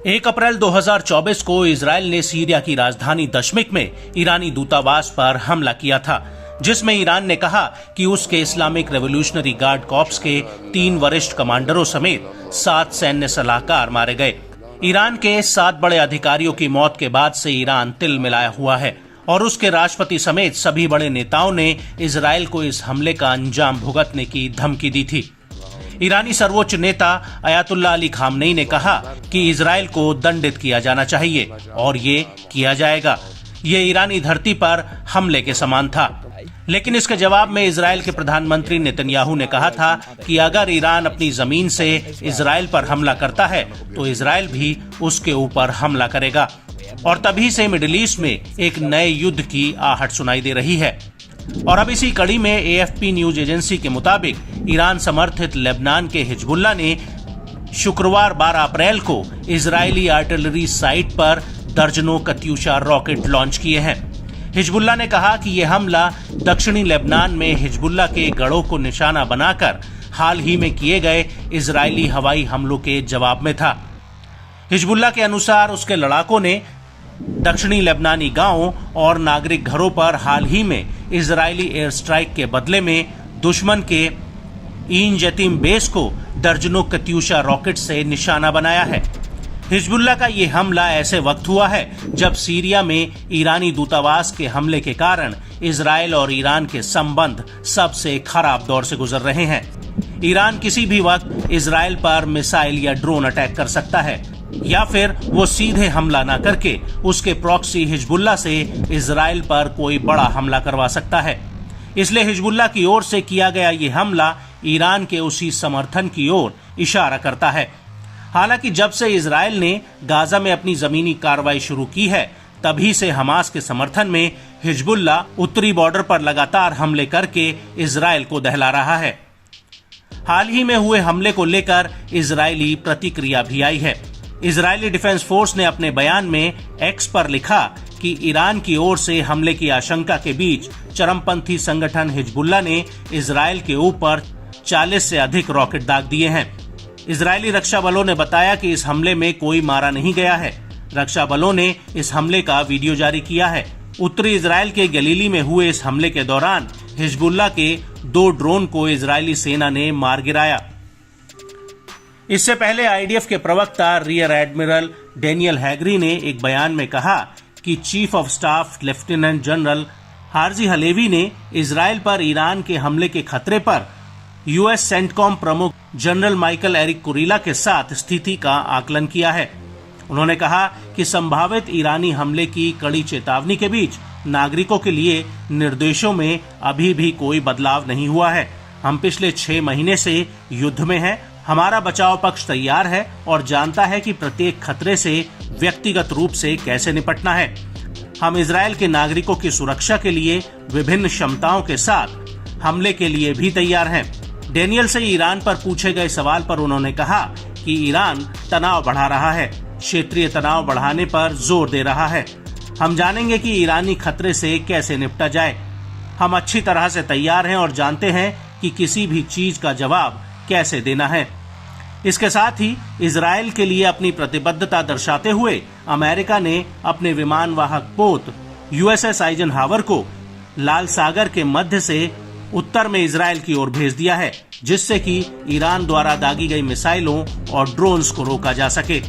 1 अप्रैल 2024 को इजरायल ने सीरिया की राजधानी दमिश्क में ईरानी दूतावास पर हमला किया था, जिसमें ईरान ने कहा कि उसके इस्लामिक रेवोल्यूशनरी गार्ड कॉर्प्स के 3 वरिष्ठ कमांडरों समेत 7 सैन्य सलाहकार मारे गए। ईरान के 7 बड़े अधिकारियों की मौत के बाद से ईरान तिल मिलाया हुआ है और उसके राष्ट्रपति समेत सभी बड़े नेताओं ने इजरायल को इस हमले का अंजाम भुगतने की धमकी दी थी। ईरानी सर्वोच्च नेता अयातुल्लाह अली खामनेई ने कहा कि इजरायल को दंडित किया जाना चाहिए और ये किया जाएगा। ये ईरानी धरती पर हमले के समान था। लेकिन इसके जवाब में इजरायल के प्रधानमंत्री नेतन्याहू ने कहा था कि अगर ईरान अपनी जमीन से इजरायल पर हमला करता है तो इजरायल भी उसके ऊपर हमला करेगा। और तभी से मिडिल ईस्ट में एक नए युद्ध की आहट सुनाई दे रही है। और अब इसी कड़ी में AFP न्यूज एजेंसी के मुताबिक ईरान समर्थित लेबनान के हिजबुल्लाह ने शुक्रवार 12 अप्रैल को इजरायली आर्टिलरी साइट पर दर्जनों कत्यूशा रॉकेट लॉन्च किए हैं। हिजबुल्लाह ने कहा कि यह हमला दक्षिणी लेबनान में हिजबुल्लाह के गढ़ों को निशाना बनाकर हाल ही में किए गए इजरायली हवाई हमलों के जवाब में था। हिजबुल्लाह के अनुसार उसके लड़ाकों ने दक्षिणी लेबनानी गांवों और नागरिक घरों पर हाल ही में इजरायली एयर स्ट्राइक के बदले में दुश्मन के ईन जतीम बेस को दर्जनों कत्यूशा रॉकेट से निशाना बनाया है। हिजबुल्लाह का ये हमला ऐसे वक्त हुआ है जब सीरिया में ईरानी दूतावास के हमले के कारण इजरायल और ईरान के संबंध सबसे खराब दौर से गुजर रहे हैं। ईरान किसी भी वक्त इजरायल पर मिसाइल या ड्रोन अटैक कर सकता है या फिर वो सीधे हमला न करके उसके प्रॉक्सी हिजबुल्लाह से इजरायल पर कोई बड़ा हमला करवा सकता है। इसलिए हिजबुल्लाह की ओर से किया गया ये हमला ईरान के उसी समर्थन की ओर इशारा करता है। हालांकि जब से इजरायल ने गाजा में अपनी जमीनी कार्रवाई शुरू की है, तभी से हमास के समर्थन में हिजबुल्लाह उत्तरी बॉर्डर पर लगातार हमले करके इजरायल को दहला रहा है। हाल ही में हुए हमले को लेकर इजरायली प्रतिक्रिया भी आई है। इजरायली डिफेंस फोर्स ने अपने बयान में एक्स पर लिखा कि ईरान की ओर से हमले की आशंका के बीच चरमपंथी संगठन हिजबुल्लाह ने इजरायल के ऊपर 40 से अधिक रॉकेट दाग दिए हैं। इजरायली रक्षा बलों ने बताया कि इस हमले में कोई मारा नहीं गया है। रक्षा बलों ने इस हमले का वीडियो जारी किया है। उत्तरी इजरायल के गलीली में हुए इस हमले के दौरान हिजबुल्लाह के 2 ड्रोन को इजरायली सेना ने मार गिराया। इससे पहले IDF के प्रवक्ता रियर एडमिरल डेनियल हैगरी ने एक बयान में कहा कि chief of staff lieutenant general Herzi Halevi ने इजरायल पर ईरान के हमले के खतरे पर US सेंटकॉम प्रमुख जनरल माइकल एरिक कुरीला के साथ स्थिति का आकलन किया है। उन्होंने कहा कि संभावित ईरानी हमले की कड़ी चेतावनी के बीच नागरिकों के लिए निर्देशों में अभी भी कोई बदलाव नहीं हुआ है। हम पिछले 6 महीने से युद्ध में हैं। हमारा बचाव पक्ष तैयार है और जानता है कि प्रत्येक खतरे से व्यक्तिगत रूप से कैसे निपटना है। हम इजरायल के नागरिकों की सुरक्षा के लिए विभिन्न क्षमताओं के साथ हमले के लिए भी तैयार हैं। डेनियल से ईरान पर पूछे गए सवाल पर उन्होंने कहा कि ईरान तनाव बढ़ा रहा है, क्षेत्रीय तनाव बढ़ाने पर जोर दे रहा है। हम जानेंगे कि ईरानी खतरे से कैसे निपटा जाए। हम अच्छी तरह से तैयार हैं और जानते हैं कि किसी भी चीज का जवाब कैसे देना है। इसके साथ ही इजरायल के लिए अपनी प्रतिबद्धता दर्शाते हुए अमेरिका ने अपने विमान वाहक पोत USS आइजनहावर को लाल सागर के मध्य से उत्तर में इजरायल की ओर भेज दिया है, जिससे कि ईरान द्वारा दागी गई मिसाइलों और ड्रोन्स को रोका जा सके।